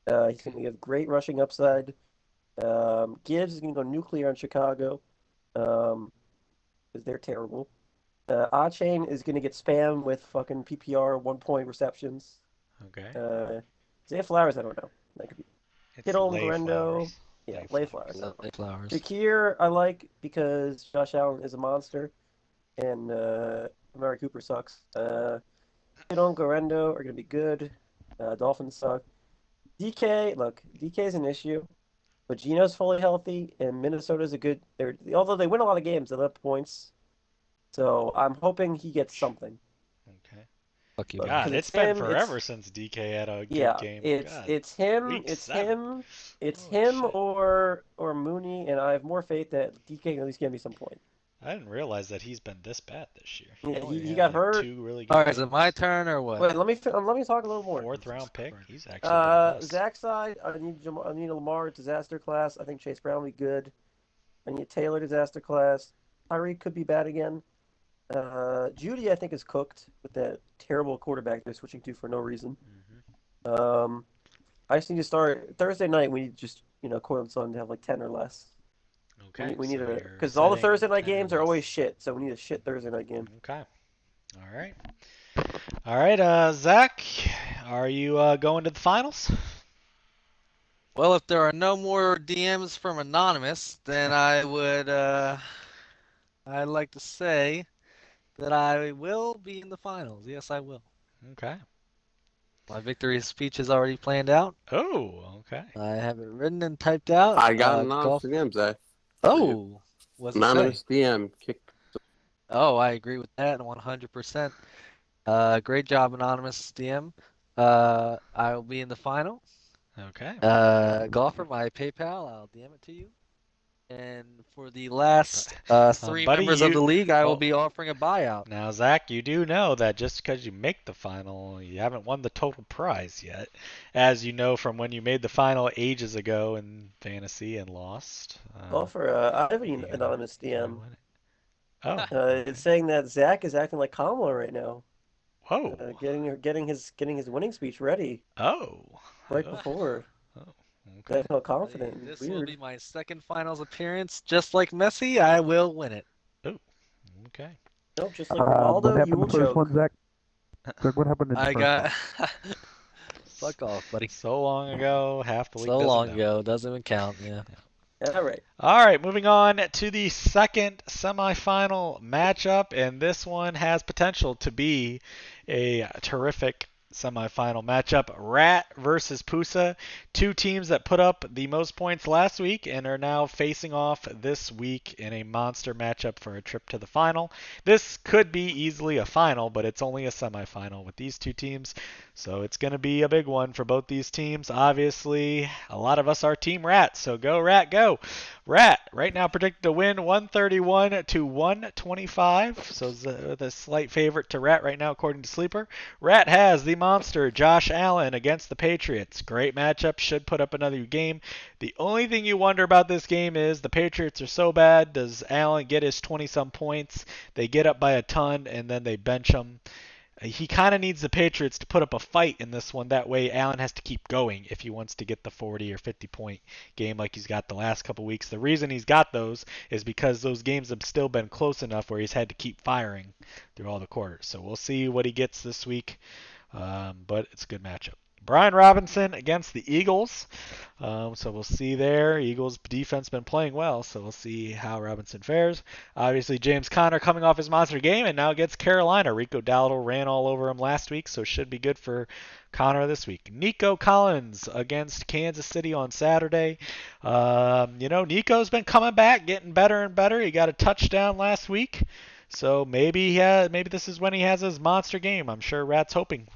He's gonna have great rushing upside. Gibbs is gonna go nuclear on Chicago, because they're terrible. A-Chain is gonna get spammed with fucking PPR 1 point receptions. Okay. Zay Flowers, I don't know. That could be It's Kittle and Lay Garendo. Flowers. Yeah, Lay Lay Flowers. Flowers. Lay Flowers. Shakir, I like because Josh Allen is a monster, and Amari Cooper sucks. Kittle and Garendo are gonna be good. Dolphins suck. DK, look, DK is an issue, but Geno's fully healthy, and Minnesota's a good. Although they win a lot of games, they let points. So I'm hoping he gets something. Okay. Fuck you. But- God, 'cause it's it's been him, forever since DK had a good Yeah, game. it's God. it's him, Week it's 7. it's Holy him shit. or Mooney, and I have more faith that DK can at least give me some point. I didn't realize that he's been this bad this year. Yeah, only he had, got like, hurt. 2 really good All right, is it games. my turn or what? Wait, let me talk a little more. 4th round pick. He's actually been a bust. Zach's side, I need a Lamar disaster class. I think Chase Brown will be good. I need a Taylor disaster class. Tyreek could be bad again. Judy, I think, is cooked with that terrible quarterback they're switching to for no reason. Mhm. I just need to start Thursday night. We need just Cortland Sutton to have like 10 or less. Okay. We need so a you're because all the setting Thursday night 10 or games are always less. shit. So we need a shit Thursday night game. Okay. All right. All right, Zach, are you going to the finals? Well, if there are no more DMs from Anonymous, then I would, I'd like to say that I will be in the finals. Yes, I will. Okay. My victory speech is already planned out. Oh, okay. I have it written and typed out. I got an golf. anonymous DM, Zach. Oh, what's it say? Anonymous DM. Kick. Oh, I agree with that 100%. Great job, Anonymous DM. I will be in the final. Okay. Golfer, my PayPal, I'll DM it to you. And for the last 3 buddy, members of the league, I will well- be offering a buyout. Now, Zach, you do know that just because you make the final, you haven't won the total prize yet. As you know from when you made the final ages ago in fantasy and lost. I have an you anonymous you DM. win it. Oh. It's saying that Zach is acting like Kamala right now. Whoa. Getting his winning speech ready Oh. right Oh. before. Okay. I felt confident. This Weird. will be my second finals appearance. Just like Messi, I will win it. Okay. Nope, just like What Ronaldo, you happened will in the first choke. one, Zach? Zach, what happened in the I first got. one? Fuck off, buddy. So long ago, half the league So doesn't long know. ago, doesn't even count. Yeah. All right. All right, moving on to the second semifinal matchup, and this one has potential to be a terrific semifinal matchup. Rat versus Pusa, 2 teams that put up the most points last week and are now facing off this week in a monster matchup for a trip to the final. This could be easily a final, but it's only a semifinal with these 2 teams, so it's going to be a big one for both these teams. Obviously, a lot of us are Team Rat, so go Rat, go! Rat right now predicted to win 131 to 125, so the slight favorite to Rat right now according to Sleeper. Rat has the monster Josh Allen against the Patriots. Great matchup, should put up another game. The only thing you wonder about this game is the Patriots are so bad. Does Allen get his 20-some points? They get up by a ton and then they bench him. He kind of needs the Patriots to put up a fight in this one. That way, Allen has to keep going if he wants to get the 40 or 50-point game like he's got the last couple weeks. The reason he's got those is because those games have still been close enough where he's had to keep firing through all the quarters. So we'll see what he gets this week, but it's a good matchup. Brian Robinson against the Eagles. So we'll see there. Eagles defense been playing well, so we'll see how Robinson fares. Obviously, James Conner coming off his monster game and now gets Carolina. Rico Dowdle ran all over him last week, so should be good for Conner this week. Nico Collins against Kansas City on Saturday. Nico's been coming back, getting better and better. He got a touchdown last week, so maybe this is when he has his monster game. I'm sure Rat's hoping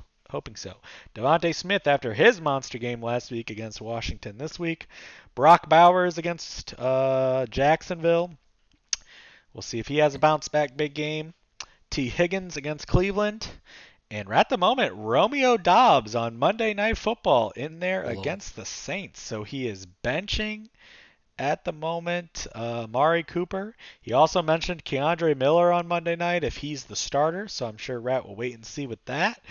so. Devontae Smith after his monster game last week against Washington this week. Brock Bowers against Jacksonville. We'll see if he has a bounce back big game. T. Higgins against Cleveland. And right at the moment, Romeo Doubs on Monday Night Football in there against the Saints. So he is benching at the moment Amari Cooper. He also mentioned Keandre Miller on Monday night if he's the starter. So I'm sure Rat will wait and see with that.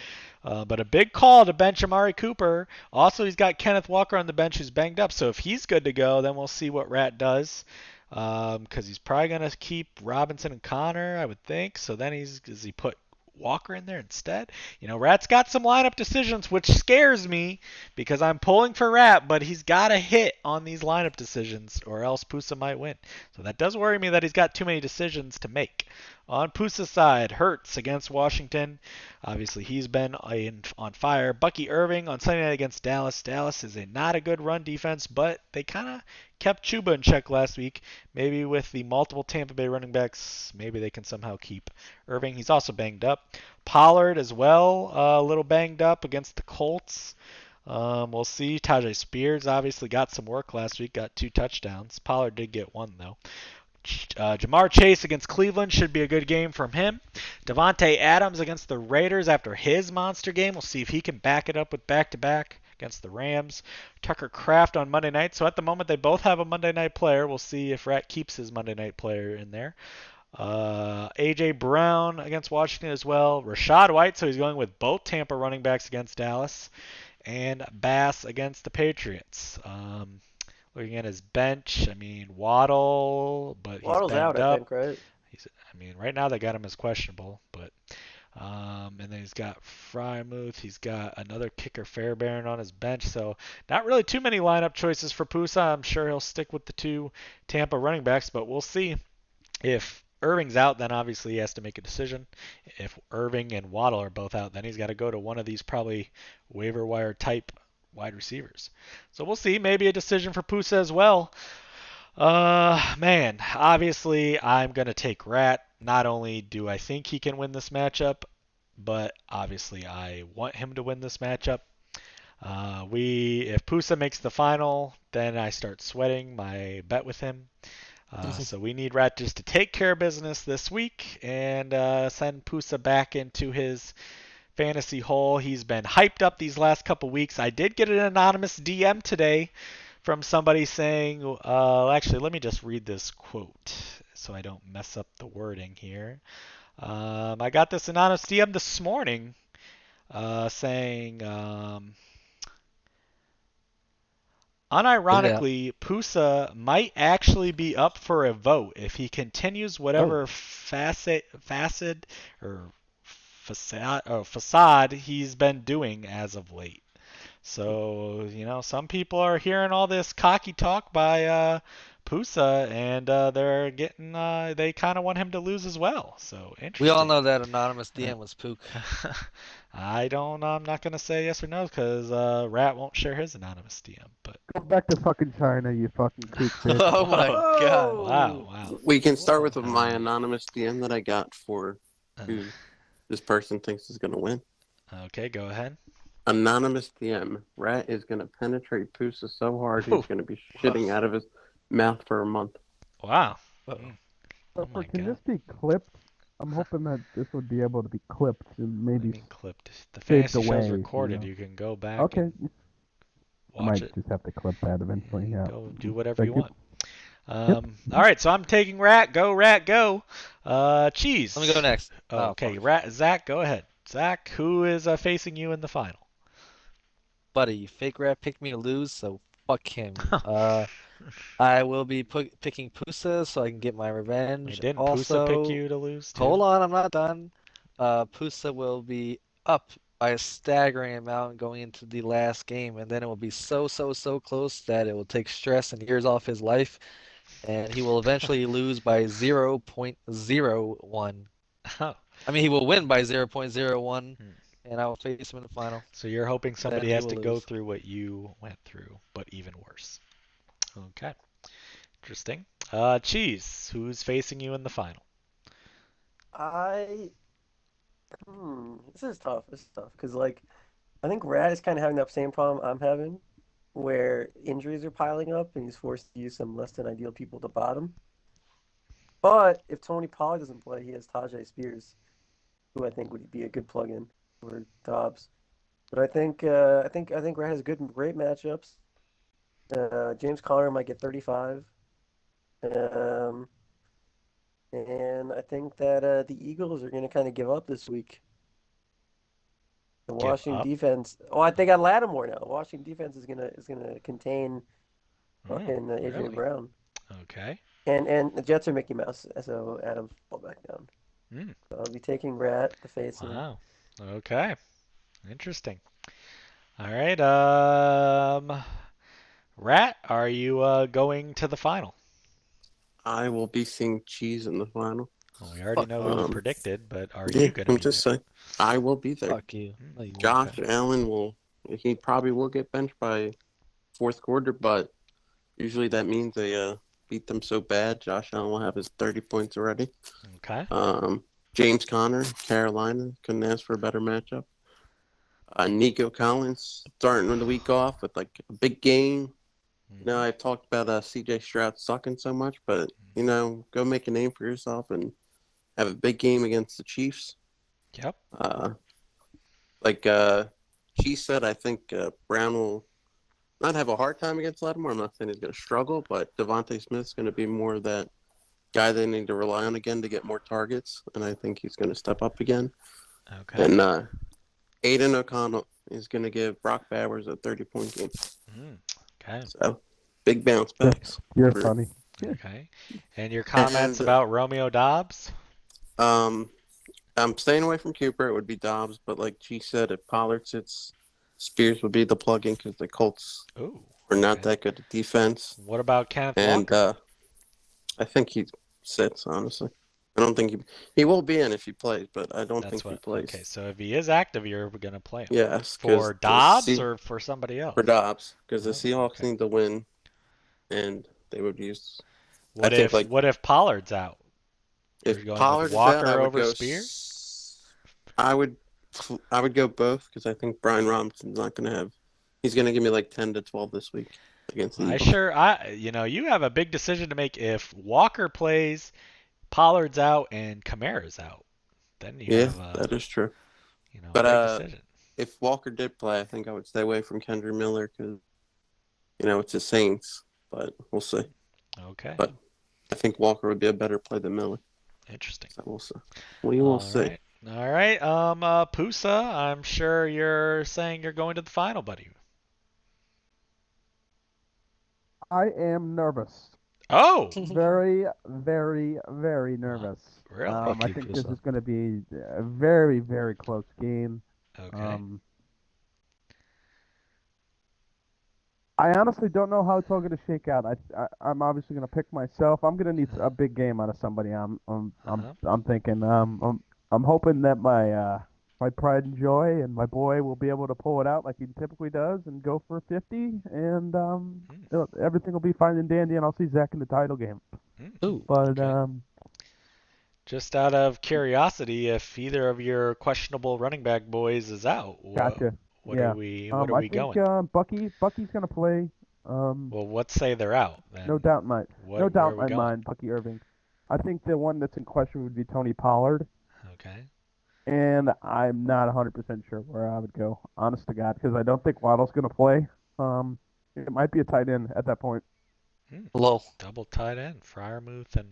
But a big call to bench Amari Cooper. Also, he's got Kenneth Walker on the bench who's banged up. So if he's good to go, then we'll see what Rat does. Because he's probably going to keep Robinson and Conner, I would think. So then does he put Walker in there instead? Rat's got some lineup decisions, which scares me because I'm pulling for Rat, but he's got to hit on these lineup decisions or else Pusa might win. So that does worry me that he's got too many decisions to make. On Pusa's side, Hurts against Washington. Obviously, he's been on fire. Bucky Irving on Sunday night against Dallas. Dallas is not a good run defense, but they kind of kept Chuba in check last week. Maybe with the multiple Tampa Bay running backs, maybe they can somehow keep Irving. He's also banged up. Pollard as well, a little banged up against the Colts. We'll see. Tajay Spears obviously got some work last week, got 2 touchdowns. Pollard did get 1, though. Jamar Chase against Cleveland should be a good game from him. Devontae Adams against the Raiders after his monster game. We'll see if he can back it up with back-to-back against the Rams. Tucker Kraft on Monday night. So at the moment, they both have a Monday night player. We'll see if Rat keeps his Monday night player in there. A.J. Brown against Washington as well. Rachaad White, so he's going with both Tampa running backs against Dallas. And Bass against the Patriots. Looking at his bench, Waddle, but he's Waddle's banged out, up. I think, right? Right now they got him as questionable, but and then he's got Frymuth. He's got another kicker Fairbairn on his bench, so not really too many lineup choices for Pusa. I'm sure he'll stick with the 2 Tampa running backs, but we'll see. If Irving's out, then obviously he has to make a decision. If Irving and Waddle are both out, then he's got to go to one of these probably waiver wire type wide receivers. So we'll see. Maybe a decision for Pusa as well. Obviously I'm going to take Rat. Not only do I think he can win this matchup, but obviously I want him to win this matchup. If Pusa makes the final, then I start sweating my bet with him. So we need Rat just to take care of business this week and send Pusa back into his fantasy hole. He's been hyped up these last couple weeks. I did get an anonymous DM today from somebody saying, actually, let me just read this quote so I don't mess up the wording here. I got this anonymous DM this morning saying, unironically, Pusa might actually be up for a vote if he continues whatever facade he's been doing as of late. So, some people are hearing all this cocky talk by Pusa, and they're getting, they kind of want him to lose as well. So, interesting. We all know that anonymous DM was Pook. I'm not going to say yes or no because Rat won't share his anonymous DM. But Go back to fucking China, you fucking kook bitch. Oh my god. Wow. We can start with my anonymous DM that I got for who this person thinks is going to win. Okay, go ahead. Anonymous DM. Rat is going to penetrate Pusa so hard he's going to be shitting out of his mouth for a month. Wow. Can this be clipped? I'm hoping that this would be able to be clipped and maybe clipped. The saved fantasy show's away, recorded. You can go back. Okay. And I watch might it. just have to clip that eventually. Yeah. Go do whatever you Thank want. All right, so I'm taking Rat. Go, Rat, go. Cheese. Let me go next. Okay, Rat. Zach, go ahead. Zach, who is facing you in the final? Buddy, fake Rat picked me to lose, so fuck him. I will be picking Pusa so I can get my revenge. Didn't Pusa pick you to lose too? Hold on, I'm not done. Pusa will be up by a staggering amount going into the last game, and then it will be so close that it will take stress and years off his life, and he will eventually lose by 0.01. Oh, I mean, he will win by 0.01, Hmm. and I will face him in the final. so you're hoping somebody Then he has will to go lose. through what you went through, but even worse. Okay, interesting. Cheese, who's facing you in the final? I this is tough. This is tough because like I think Rad is kind of having that same problem I'm having, where injuries are piling up and he's forced to use some less than ideal people to bottom. But if Tony Pollard doesn't play, he has Tajay Spears, who I think would be a good plug-in for Dobbs. But I think Rad has great matchups. James Conner might get 35. Um, and I think that the Eagles are going to kind of give up this week. The Give Washington up? defense. Oh, they got Lattimore now. The Washington defense is gonna contain fucking AJ Really? Brown. Okay. And the Jets are Mickey Mouse, so Adams fall back down. Hmm. So I'll be taking Rat to face him. Wow. Okay. Interesting. All right. Rat, are you going to the final? I will be seeing Cheese in the final. Well, we already Fuck know you. who's Um, predicted, but are Yeah, you going to I'm be just there? saying. I will be there. Fuck you. No, you won't. Josh Allen will. He probably will get benched by fourth quarter, but usually that means they beat them so bad. Josh Allen will have his 30 points already. Okay. James Conner, Carolina, couldn't ask for a better matchup. Nico Collins starting the week off with like a big game. You know, I've talked about C.J. Stroud sucking so much, but you know, go make a name for yourself and have a big game against the Chiefs. Yep. Like she said, I think Brown will not have a hard time against Lattimore. I'm not saying he's going to struggle, but Devontae Smith's going to be more of that guy they need to rely on again to get more targets, and I think he's going to step up again. Okay. And Aiden O'Connell is going to give Brock Bowers a 30-point game. Okay. So big bounce backs. You're for- funny. Okay. And your comments And, about Romeo Dobbs? I'm staying away from Cooper. It would be Dobbs, but like G said, if Pollard sits, Spears would be the plug-in because the Colts Ooh. are not Okay. that good at defense. What about Kenneth And Walker? I think he sits, honestly. I don't think he will be in if he plays, but I don't That's think he what. plays. Okay, so if he is active, you're going to play him. Yes, For Dobbs or for somebody else? for Dobbs, because the Oh, Seahawks okay. need to win, and they would use. What think, if like, what if Pollard's out? If You're going Pollard with is Walker out, I would over go. Spears? I would go both because I think Brian Robinson's not going to have. He's going to give me like 10 to 12 this week against the Eagles. You have a big decision to make. If Walker plays, Pollard's out, and Kamara's out, then you Yeah, have that is true. a But, big decision. If Walker did play, I think I would stay away from Kendra Miller because, it's the Saints. But we'll see. Okay. But I think Walker would be a better play than Miller. Interesting. So we'll see. We will All see. right. All right. Pusa, I'm sure you're saying you're going to the final, buddy. I am nervous. Oh, Very, very, very nervous. really? Fuck I you, think this Pusa. is going to be a very, very close game. Okay. I honestly don't know how it's all going to shake out. I'm obviously going to pick myself. I'm going to need a big game out of somebody. I'm thinking. I'm hoping that my pride and joy and my boy will be able to pull it out like he typically does and go for 50, and everything will be fine and dandy, and I'll see Zach in the title game. Ooh. But Okay. Just out of curiosity, if either of your questionable running back boys is out, gotcha. what Yeah. are we I think going? Bucky's going to play. Well, let's say they're out. Then No doubt in my where no doubt are in we my going? mind, Bucky Irving. I think the one that's in question would be Tony Pollard, Okay. and I'm not 100% sure where I would go, honest to God, because I don't think Waddle's going to play. It might be a tight end at that point. Low Double tight end, Fryermuth and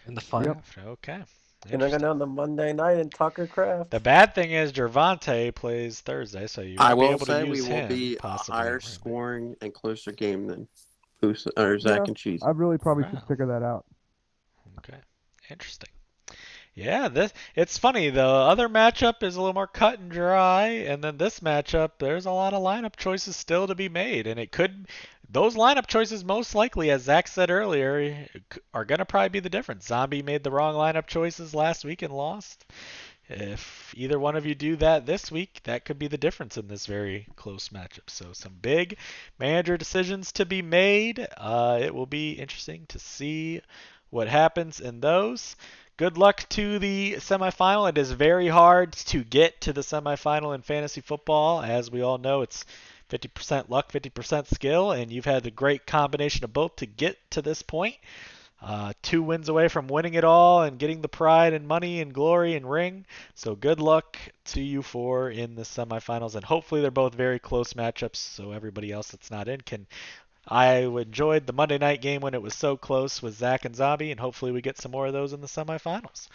in the final. Kraft. Okay. And I'm going down the Monday night in Tucker Craft. The bad thing is Gervonta plays Thursday, so you I won't be will able say to we use will him be a possibly. higher right? scoring and closer game than Pusa or Zach Yeah, and Cheese. I really probably should Wow. figure that out. Okay. Interesting. Yeah, it's funny. The other matchup is a little more cut and dry, and then this matchup, there's a lot of lineup choices still to be made, and those lineup choices most likely, as Zach said earlier, are gonna probably be the difference. Zombie made the wrong lineup choices last week and lost. If either one of you do that this week, that could be the difference in this very close matchup. So some big manager decisions to be made. It will be interesting to see what happens in those. Good luck to the semifinal. It is very hard to get to the semifinal in fantasy football. As we all know, it's 50% luck, 50% skill, and you've had the great combination of both to get to this point. 2 wins away from winning it all and getting the pride and money and glory and ring. So good luck to you four in the semifinals, and hopefully they're both very close matchups so everybody else that's not in can. I enjoyed the Monday night game when it was so close with Zach and Zombie, and hopefully we get some more of those in the semifinals.